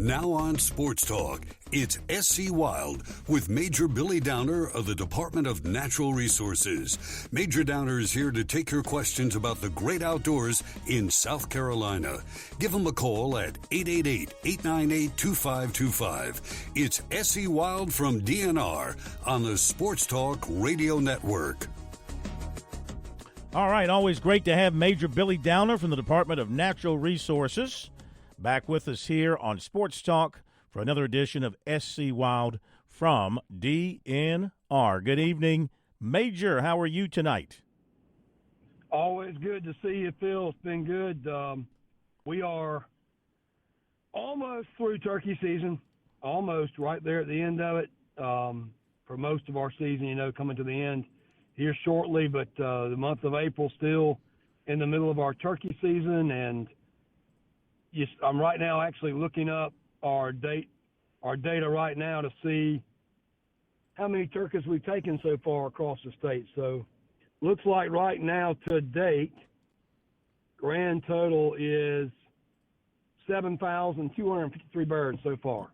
Now on Sports Talk, it's SC Wild with Major Billy Downer of the Department of Natural Resources. Major Downer is here to take your questions about the great outdoors in South Carolina. Give him a call at 888-898-2525. It's SC Wild from DNR on the Sports Talk Radio Network. All right, always great to have Major Billy Downer from the Department of Natural Resources back with us here on Sports Talk for another edition of SC Wild from DNR. Good evening, Major. How are you tonight? Always good to see you, Phil. It's been good. We are almost through turkey season, almost right there at the end of it for most of our season, coming to the end here shortly, but the month of April still in the middle of our turkey season, and I'm right now actually looking up our data right now to see how many turkeys we've taken so far across the state. So looks like right now to date, grand total is 7,253 birds so far.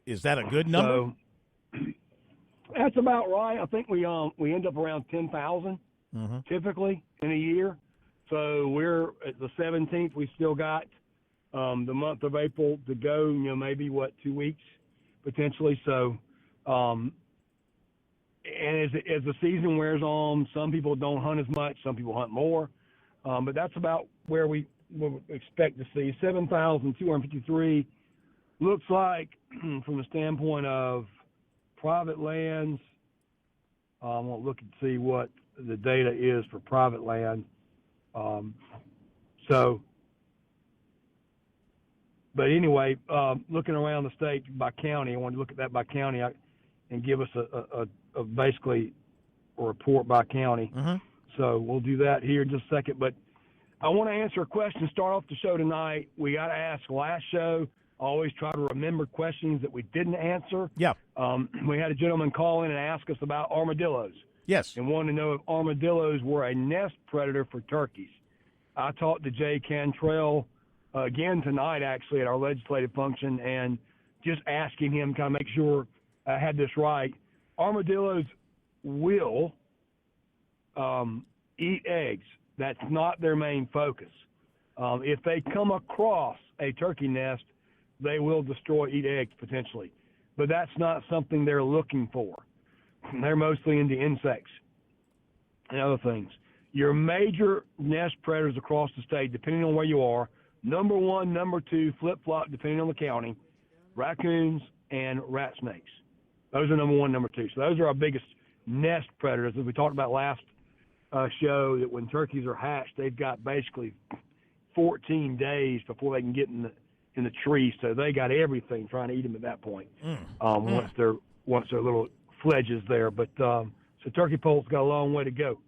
Is that a good number? So, that's about right. I think we end up around 10,000 typically in a year. So we're at the 17th. We still got the month of April to go. Maybe 2 weeks potentially. So, and as the season wears on, some people don't hunt as much. Some people hunt more. But that's about where we would expect to see 7,253. Looks like from the standpoint of private lands, I won't look and see what the data is for private land. But anyway, looking around the state by county, I want to look at that by county and give us a basically a report by county. So we'll do that here in just a second. But I want to answer a question, start off the show tonight. We got to ask last show. Always try to remember questions that we didn't answer. Yeah. We had a gentleman call in and ask us about armadillos. Yes. And wanted to know if armadillos were a nest predator for turkeys. I talked to Jay Cantrell again tonight, actually, at our legislative function, and just asking him, kind of make sure I had this right. Armadillos will eat eggs. That's not their main focus. If they come across a turkey nest, they will eat eggs potentially. But that's not something they're looking for. They're mostly into insects and other things. Your major nest predators across the state, depending on where you are, number one, number two, flip-flop, depending on the county, raccoons and rat snakes. Those are number one, number two. So those are our biggest nest predators. As we talked about last show, that when turkeys are hatched, they've got basically 14 days before they can get in the tree, so they got everything trying to eat them at that point. Once they're little fledges there, but so turkey poult's got a long way to go.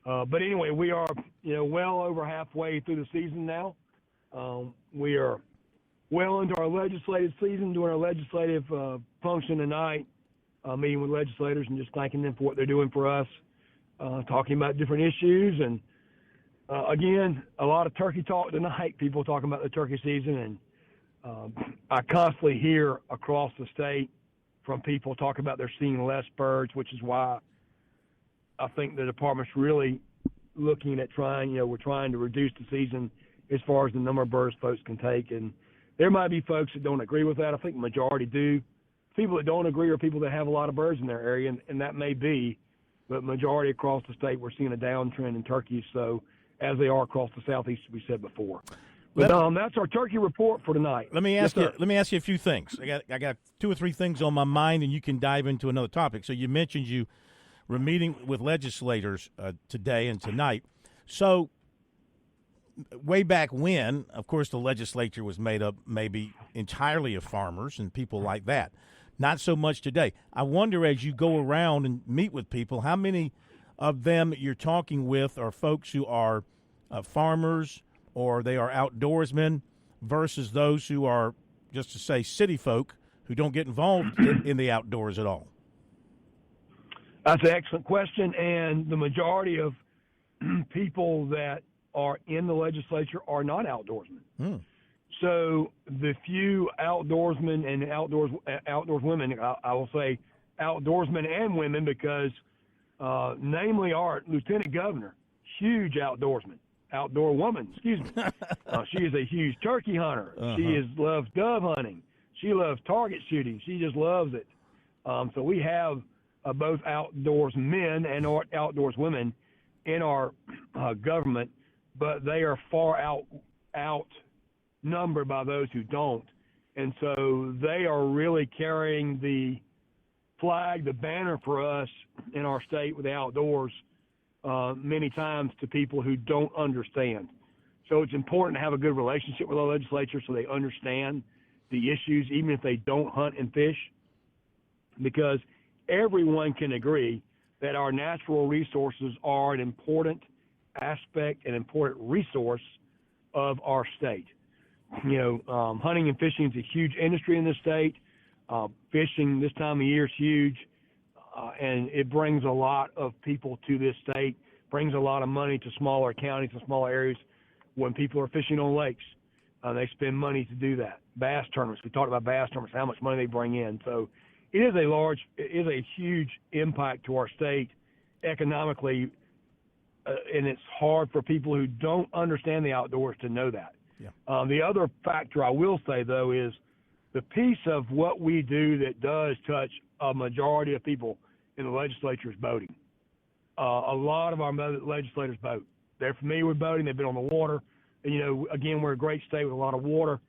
But anyway, we are well over halfway through the season now. We are well into our legislative season, doing our legislative function tonight, meeting with legislators and just thanking them for what they're doing for us, talking about different issues, and again, a lot of turkey talk tonight. People talking about the turkey season, and I constantly hear across the state from people talking about they're seeing less birds, which is why I think the department's really looking at we're trying to reduce the season as far as the number of birds folks can take. And there might be folks that don't agree with that. I think the majority do. People that don't agree are people that have a lot of birds in their area, and that may be, but majority across the state, we're seeing a downtrend in turkeys, so as they are across the southeast, as we said before. But that's our turkey report for tonight. Let me ask you a few things. I got 2 or 3 things on my mind, and you can dive into another topic. So you mentioned you were meeting with legislators today and tonight. So way back when, of course, the legislature was made up maybe entirely of farmers and people like that. Not so much today. I wonder, as you go around and meet with people, how many of them you're talking with are folks who are farmers or they are outdoorsmen versus those who are, just to say, city folk who don't get involved in the outdoors at all? That's an excellent question, and the majority of people that are in the legislature are not outdoorsmen. So the few outdoorsmen and outdoors women, I will say outdoorsmen and women, because namely our lieutenant governor, huge outdoor woman, excuse me. She is a huge turkey hunter. She loves dove hunting. She loves target shooting. She just loves it. So we have both outdoors men and outdoors women in our government, but they are far outnumbered by those who don't. And so they are really carrying the flag, the banner for us in our state with the outdoors many times to people who don't understand. So it's important to have a good relationship with our legislature so they understand the issues, even if they don't hunt and fish, because everyone can agree that our natural resources are an important aspect, an important resource of our state. Hunting and fishing is a huge industry in this state. Fishing this time of year is huge, and it brings a lot of people to this state, brings a lot of money to smaller counties and smaller areas when people are fishing on lakes. They spend money to do that. Bass tournaments, we talked about bass tournaments, how much money they bring in. So it is a huge impact to our state economically, and it's hard for people who don't understand the outdoors to know that. Yeah. The other factor I will say, though, is the piece of what we do that does touch a majority of people in the legislature is boating. A lot of our legislators boat. They're familiar with boating. They've been on the water. And, again, we're a great state with a lot of water,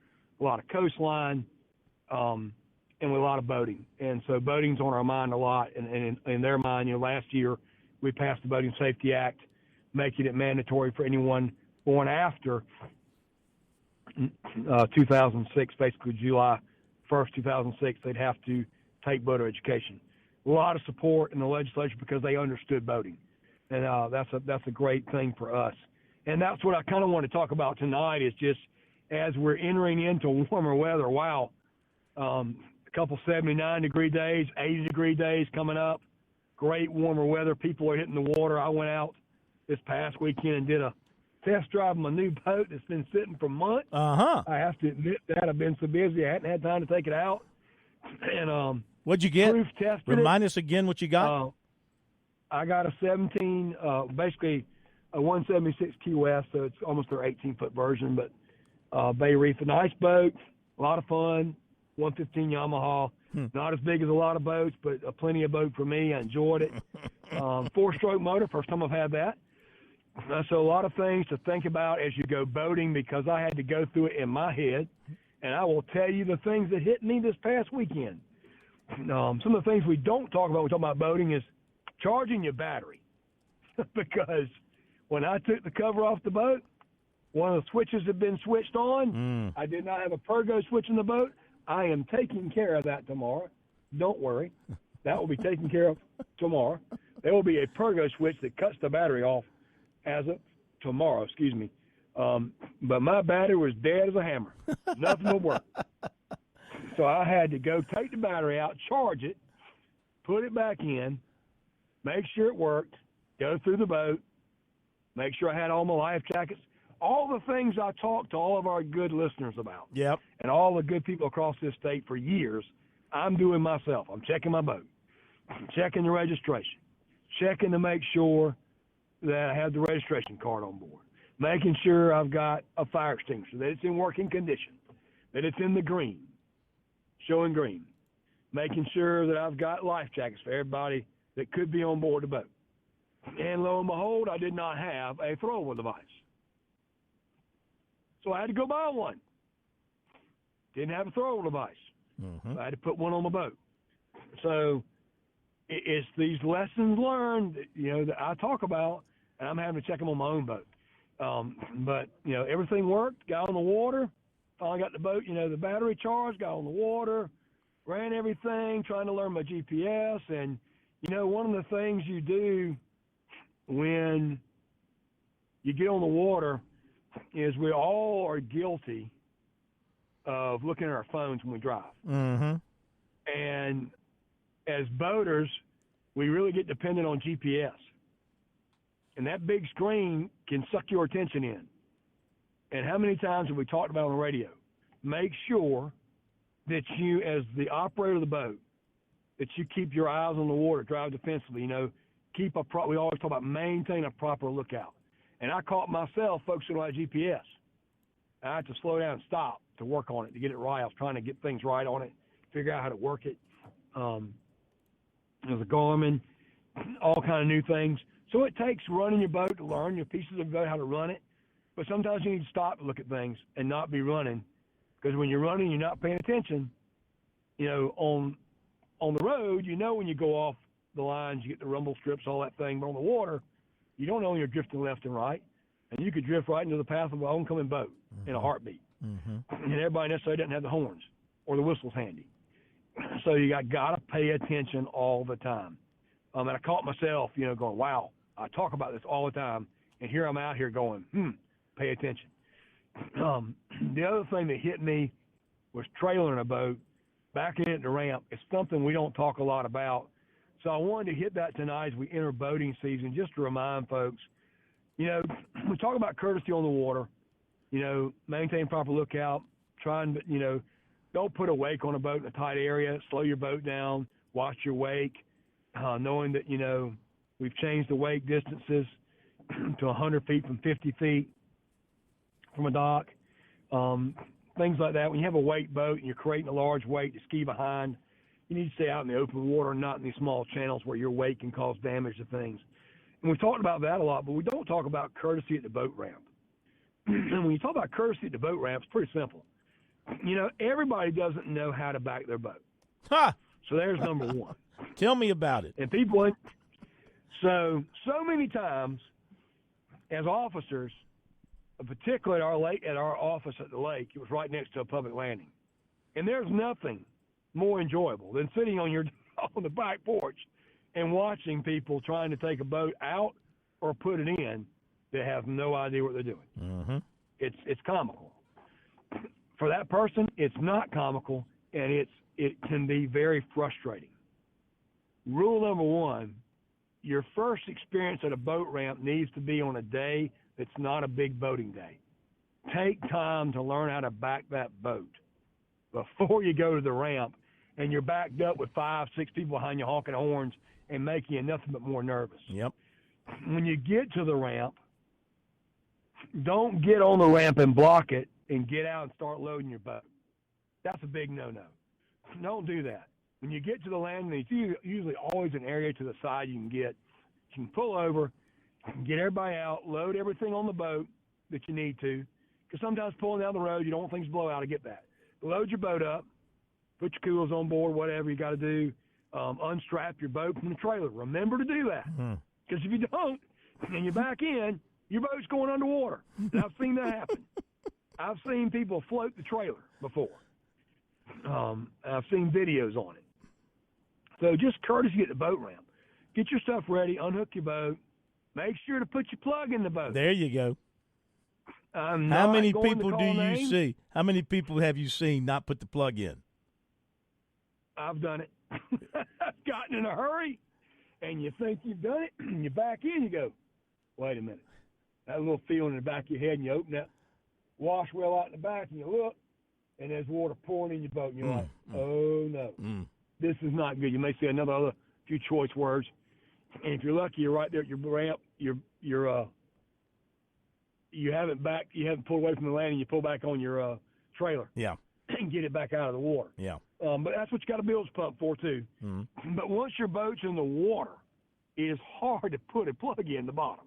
a lot of coastline, and with a lot of boating. And so boating's on our mind a lot. And in their mind, last year we passed the Boating Safety Act, making it mandatory for anyone born after 2006, basically July 1st, 2006, they'd have to take boater education. A lot of support in the legislature because they understood boating. And that's a great thing for us. And that's what I kind of want to talk about tonight is just as we're entering into warmer weather, wow, a couple 79-degree days, 80-degree days coming up, great warmer weather. People are hitting the water. I went out this past weekend and did a test drive of my new boat that's been sitting for months. I have to admit that I've been so busy I hadn't had time to take it out. And what'd you get? Proof tested Remind us again what you got. I got a 17, basically a 176 Key West, so it's almost their 18-foot version, but Bay Reef, a nice boat, a lot of fun, 115 Yamaha. Not as big as a lot of boats, but plenty of boat for me. I enjoyed it. 4-stroke motor, first time I've had that. So a lot of things to think about as you go boating because I had to go through it in my head, and I will tell you the things that hit me this past weekend. Some of the things we don't talk about when we talk about boating is charging your battery because when I took the cover off the boat, one of the switches had been switched on. I did not have a Pergo switch in the boat. I am taking care of that tomorrow. Don't worry. That will be taken care of tomorrow. There will be a Pergo switch that cuts the battery off as of tomorrow, but my battery was dead as a hammer. Nothing would work. So I had to go take the battery out, charge it, put it back in, make sure it worked, go through the boat, make sure I had all my life jackets, all the things I talked to all of our good listeners about. Yep. And all the good people across this state for years, I'm doing myself. I'm checking my boat, checking the registration, checking to make sure that I have the registration card on board, making sure I've got a fire extinguisher, that it's in working condition, that it's in the green, showing green, making sure that I've got life jackets for everybody that could be on board the boat. And lo and behold, I did not have a throwable device. So I had to go buy one. Didn't have a throwable device. So I had to put one on my boat. So it's these lessons learned, that I talk about, and I'm having to check them on my own boat. But everything worked, got on the water, finally got the boat, the battery charged, got on the water, ran everything, trying to learn my GPS. And, one of the things you do when you get on the water is we all are guilty of looking at our phones when we drive. And as boaters, we really get dependent on GPS. And that big screen can suck your attention in. And how many times have we talked about on the radio? make sure that you, as the operator of the boat, that you keep your eyes on the water, drive defensively. You know, we always talk about maintain a proper lookout. And I caught myself focusing on that GPS. I had to slow down and stop to work on it, to get it right. I was trying to get things right on it, figure out how to work it. There's a Garmin, all kind of new things. So it takes running your boat to learn your pieces of the boat, how to run it. But sometimes you need to stop and look at things and not be running. Because when you're running, you're not paying attention. You know, on the road, you know when you go off the lines, you get the rumble strips, all that thing. But on the water, you don't know when you're drifting left and right. And you could drift right into the path of an oncoming boat in a heartbeat. And everybody necessarily doesn't have the horns or the whistles handy. So you got to pay attention all the time. And I caught myself, you know, going, wow, I talk about this all the time. And here I'm out here going, pay attention. The other thing that hit me was trailering a boat, backing it in the ramp. It's something we don't talk a lot about. So I wanted to hit that tonight as we enter boating season, just to remind folks, you know, we talk about courtesy on the water, you know, maintain proper lookout, you know, don't put a wake on a boat in a tight area, slow your boat down, watch your wake, knowing that, you know, we've changed the wake distances to 100 feet from 50 feet from a dock, things like that. When you have a wake boat and you're creating a large wake to ski behind, you need to stay out in the open water, not in these small channels where your wake can cause damage to things. And we've talked about that a lot, but we don't talk about courtesy at the boat ramp. And when you talk about courtesy at the boat ramp, it's pretty simple. You know, everybody doesn't know how to back their boat. Ha! So there's number one. Tell me about it. And people, so many times as officers, particularly at our office at the lake, it was right next to a public landing. And there's nothing more enjoyable than sitting on the back porch and watching people trying to take a boat out or put it in that have no idea what they're doing. It's comical. For that person, it's not comical, and it can be very frustrating. Rule number one, your first experience at a boat ramp needs to be on a day that's not a big boating day. Take time to learn how to back that boat before you go to the ramp and you're backed up with 5, 6 people behind you honking horns and making you nothing but more nervous. Yep. When you get to the ramp, don't get on the ramp and block it and get out and start loading your boat. That's a big no-no. Don't do that. When you get to the landing, it's usually always an area to the side you can pull over, get everybody out, load everything on the boat that you need to, because sometimes pulling down the road, you don't want things to blow out. I get that. Load your boat up, put your coolers on board, whatever you got to do, unstrap your boat from the trailer. Remember to do that, because if you don't and you back in, your boat's going underwater. And I've seen that happen. I've seen people float the trailer before. I've seen videos on it. So just courtesy at the boat ramp. Get your stuff ready, unhook your boat, make sure to put your plug in the boat. There you go. How many people do you see? How many people have you seen not put the plug in? I've done it. I've gotten in a hurry, and you think you've done it, and you back in, you go, wait a minute. That little feeling in the back of your head, and you open that wash well out in the back, and you look, and there's water pouring in your boat, and you're like, oh, no. This is not good. You may see another few choice words, and if you're lucky, you're right there at your ramp. You haven't pulled away from the landing. You pull back on your trailer. Yeah. And get it back out of the water. Yeah. But that's what you got a bilge pump for too. But once your boat's in the water, it is hard to put a plug in the bottom.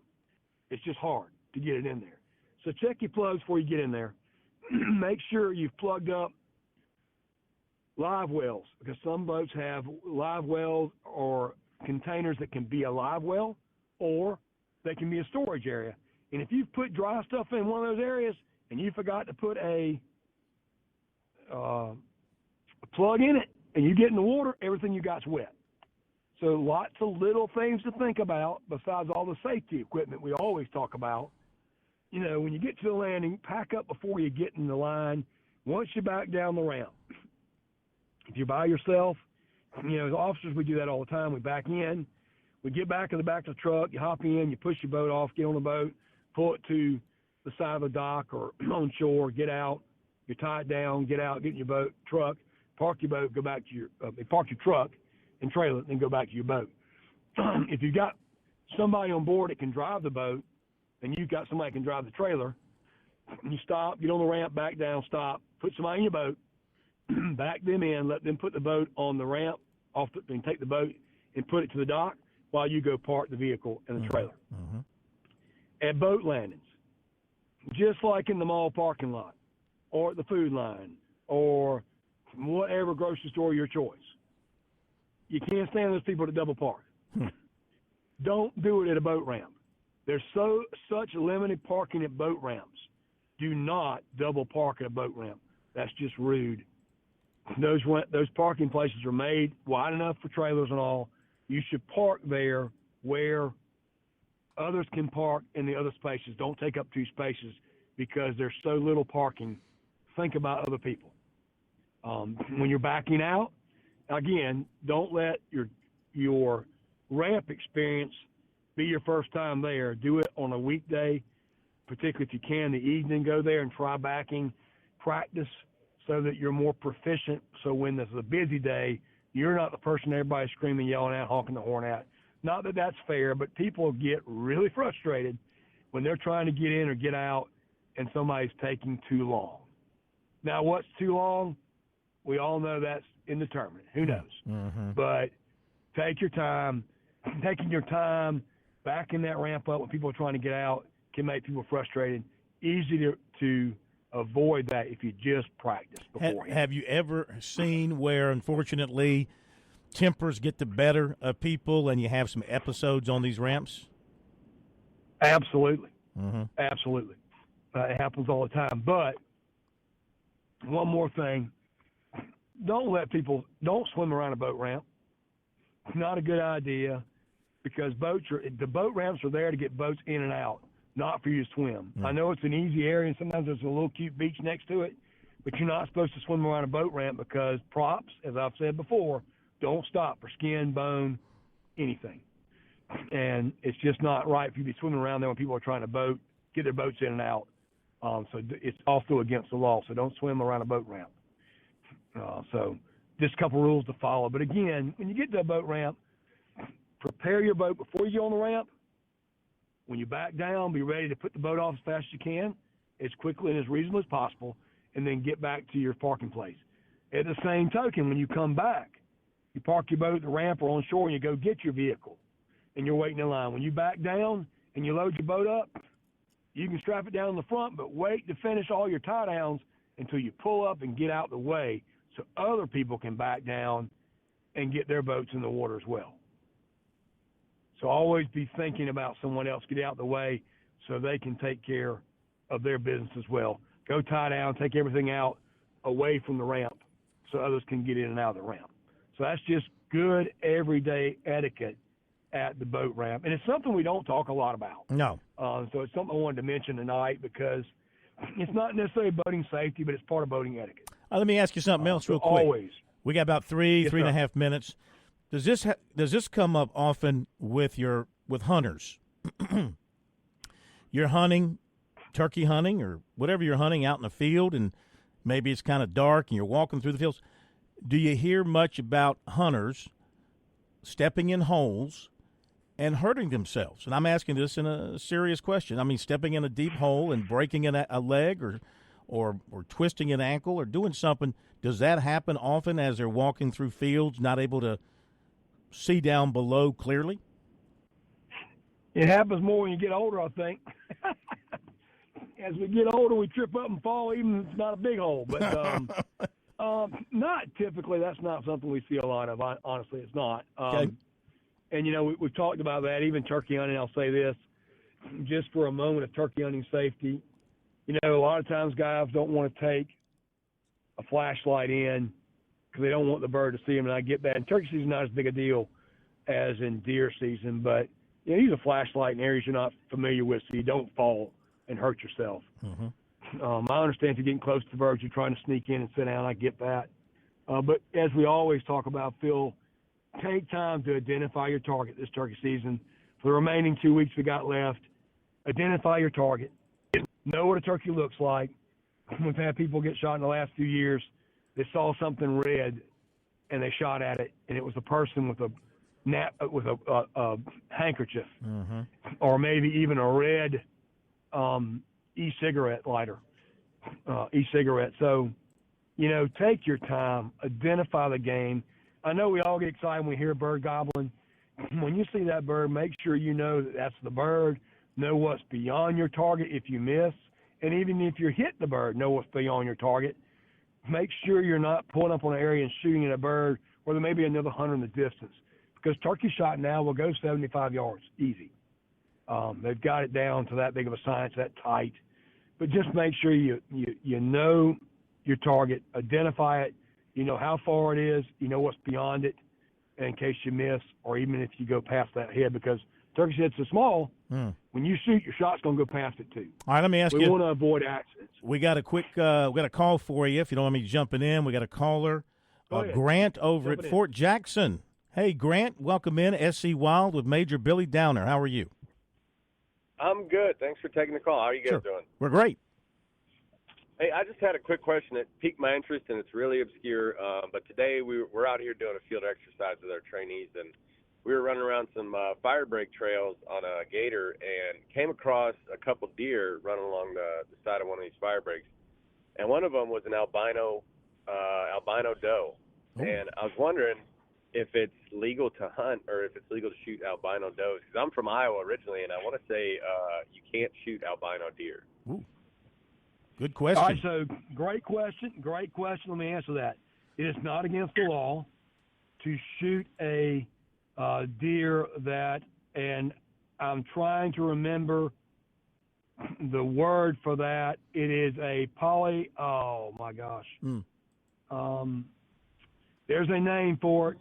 It's just hard to get it in there. So check your plugs before you get in there. Make sure you've plugged up live wells, because some boats have live wells or containers that can be a live well, or they can be a storage area. And if you've put dry stuff in one of those areas and you forgot to put a plug in it and you get in the water, everything you got's wet. So lots of little things to think about besides all the safety equipment we always talk about. You know, when you get to the landing, pack up before you get in the line. Once you back down the ramp, if you're by yourself, you know, as officers, we do that all the time. We back in. We get back in the back of the truck. You hop in. You push your boat off. Get on the boat. Pull it to the side of the dock or on shore. Get out. You tie it down, get out, get in your boat, truck, park your boat, go back to your park your truck and trailer it, then go back to your boat. If you've got somebody on board that can drive the boat, and you've got somebody that can drive the trailer, and you stop, get on the ramp, back down, stop, put somebody in your boat, back them in, let them put the boat on the ramp, and take the boat and put it to the dock while you go park the vehicle and the trailer. Mm-hmm. At boat landings, just like in the mall parking lot or at the food line or whatever grocery store your choice, you can't stand those people to double park. Don't do it at a boat ramp. There's such limited parking at boat ramps. Do not double park at a boat ramp. That's just rude. Those parking places are made wide enough for trailers and all. You should park there where others can park in the other spaces. Don't take up two spaces because there's so little parking. Think about other people. When you're backing out, again, don't let your ramp experience be your first time there. Do it on a weekday, particularly if you can, the evening, go there and try backing, practice so that you're more proficient. So when there's a busy day, you're not the person everybody's screaming, yelling at, honking the horn at. Not that that's fair, but people get really frustrated when they're trying to get in or get out and somebody's taking too long. Now, what's too long? We all know that's indeterminate. Who knows? Mm-hmm. But take your time. Taking your time backing that ramp up when people are trying to get out can make people frustrated. Easy to avoid that if you just practice beforehand. Have you ever seen where, unfortunately, tempers get the better of people and you have some episodes on these ramps? Absolutely. Mm-hmm. Absolutely. It happens all the time. But one more thing, don't swim around a boat ramp. It's not a good idea because the boat ramps are there to get boats in and out, not for you to swim. Mm. I know it's an easy area and sometimes there's a little cute beach next to it, but you're not supposed to swim around a boat ramp because props, as I've said before, don't stop for skin, bone, anything. And it's just not right for you to be swimming around there when people are trying to get their boats in and out. So it's also against the law. So don't swim around a boat ramp. So just a couple rules to follow. But again, when you get to a boat ramp, prepare your boat before you get on the ramp. When you back down, be ready to put the boat off as fast as you can, as quickly and as reasonably as possible, and then get back to your parking place. At the same token, when you come back, you park your boat at the ramp or on shore and you go get your vehicle, and you're waiting in line. When you back down and you load your boat up, you can strap it down in the front, but wait to finish all your tie downs until you pull up and get out the way so other people can back down and get their boats in the water as well. So always be thinking about someone else, get out the way so they can take care of their business as well. Go tie down, take everything out away from the ramp so others can get in and out of the ramp. So that's just good everyday etiquette at the boat ramp. And it's something we don't talk a lot about. No. So it's something I wanted to mention tonight because it's not necessarily boating safety, but it's part of boating etiquette. Let me ask you something else real quick. Always. We got about three and a half minutes. Does this come up often with hunters? You're hunting, turkey hunting, or whatever you're hunting out in the field, and maybe it's kind of dark, and you're walking through the fields. Do you hear much about hunters stepping in holes and hurting themselves? And I'm asking this in a serious question. I mean, stepping in a deep hole and breaking a leg or twisting an ankle or doing something. Does that happen often as they're walking through fields, not able to see down below clearly? It happens more when you get older, I think. As we get older, we trip up and fall, even if it's not a big hole. But not typically. That's not something we see a lot of. Honestly, it's not. Okay. And, we've talked about that. Even turkey hunting, I'll say this, just for a moment of turkey hunting safety. A lot of times guys don't want to take a flashlight in because they don't want the bird to see them, and I get that. And turkey season is not as big a deal as in deer season, but use a flashlight in areas you're not familiar with so you don't fall and hurt yourself. Mm-hmm. I understand if you're getting close to the birds, you're trying to sneak in and sit down. I get that. But as we always talk about, Phil, take time to identify your target this turkey season. For the remaining 2 weeks we got left, identify your target. Know what a turkey looks like. We've had people get shot in the last few years. They saw something red, and they shot at it, and it was a person with a handkerchief, or maybe even a red e-cigarette lighter, e-cigarette. So, take your time, identify the game. I know we all get excited when we hear a bird gobbling. When you see that bird, make sure you know that that's the bird. Know what's beyond your target if you miss. And even if you're hitting the bird, know what's beyond your target. Make sure you're not pulling up on an area and shooting at a bird where there may be another hunter in the distance. Because turkey shot now will go 75 yards, easy. They've got it down to that big of a science, that tight. But just make sure you know your target, identify it, you know how far it is, you know what's beyond it, in case you miss, or even if you go past that head, because turkey's head's so small, when you shoot, your shot's going to go past it too. All right, let me ask you. We want to avoid accidents. We got a quick, we got a call for you. If you don't want me jumping in, we got a caller, Grant over at Fort Jackson. Hey, Grant, welcome in SC Wild with Major Billy Downer. How are you? I'm good. Thanks for taking the call. How are you guys doing? We're great. Hey, I just had a quick question that piqued my interest, and it's really obscure. But today we're out here doing a field exercise with our trainees, and we were running around some fire break trails on a gator and came across a couple deer running along the side of one of these fire breaks. And one of them was an albino doe. Ooh. And I was wondering if it's legal to hunt or if it's legal to shoot albino does. Because I'm from Iowa originally, and I want to say you can't shoot albino deer. Ooh. Good question. All right, so great question. Let me answer that. It is not against the law to shoot a deer that, and I'm trying to remember the word for that. It is a oh my gosh. There's a name for it.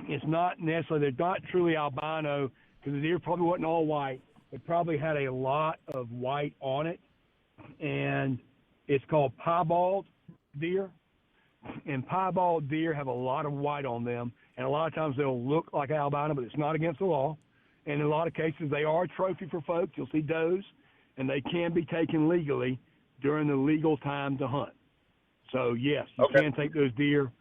It's not necessarily, they're not truly albino because the deer probably wasn't all white. It probably had a lot of white on it, and it's called piebald deer. And piebald deer have a lot of white on them, and a lot of times they'll look like albino, but it's not against the law. And in a lot of cases, they are a trophy for folks. You'll see does, and they can be taken legally during the legal time to hunt. So, yes, you can take those deer.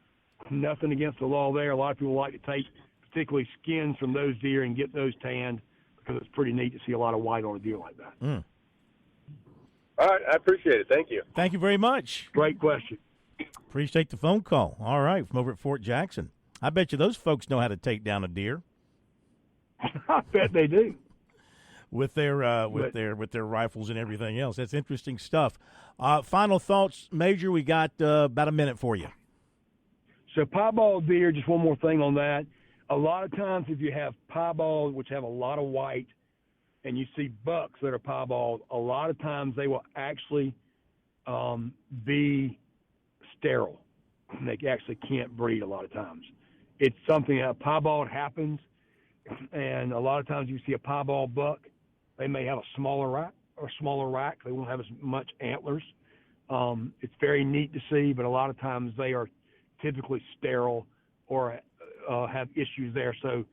Nothing against the law there. A lot of people like to take particularly skins from those deer and get those tanned because it's pretty neat to see a lot of white on a deer like that. All right, I appreciate it. Thank you. Thank you very much. Great question. Appreciate the phone call. All right, from over at Fort Jackson. I bet you those folks know how to take down a deer. I bet they do. With their rifles and everything else. That's interesting stuff. Final thoughts, Major. We got about a minute for you. So piebald deer, just one more thing on that. A lot of times if you have piebald, which have a lot of white, and you see bucks that are piebald, a lot of times they will actually be sterile. They actually can't breed a lot of times. It's something that piebald happens, and a lot of times you see a piebald buck, they may have a smaller rack. They won't have as much antlers. It's very neat to see, but a lot of times they are typically sterile or have issues there. So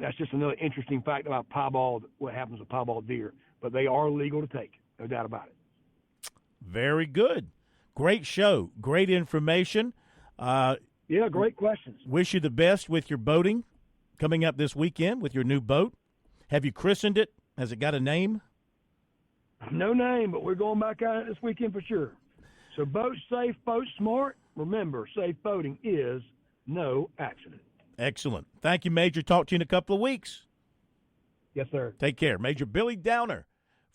that's just another interesting fact about piebald, what happens with piebald deer. But they are legal to take, no doubt about it. Very good. Great show. Great information. Yeah, great questions. Wish you the best with your boating coming up this weekend with your new boat. Have you christened it? Has it got a name? No name, but we're going back out this weekend for sure. So boat safe, boat smart. Remember, safe boating is no accident. Excellent. Thank you, Major. Talk to you in a couple of weeks. Yes, sir. Take care. Major Billy Downer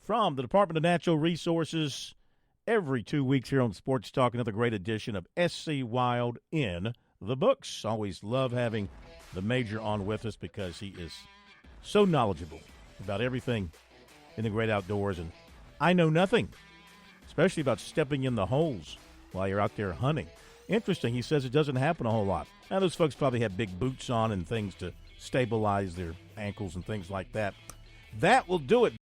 from the Department of Natural Resources every 2 weeks here on Sports Talk. Another great edition of SC Wild in the books. Always love having the Major on with us because he is so knowledgeable about everything in the great outdoors. And I know nothing, especially about stepping in the holes while you're out there hunting. Interesting. He says it doesn't happen a whole lot. Now, those folks probably have big boots on and things to stabilize their ankles and things like that. That will do it.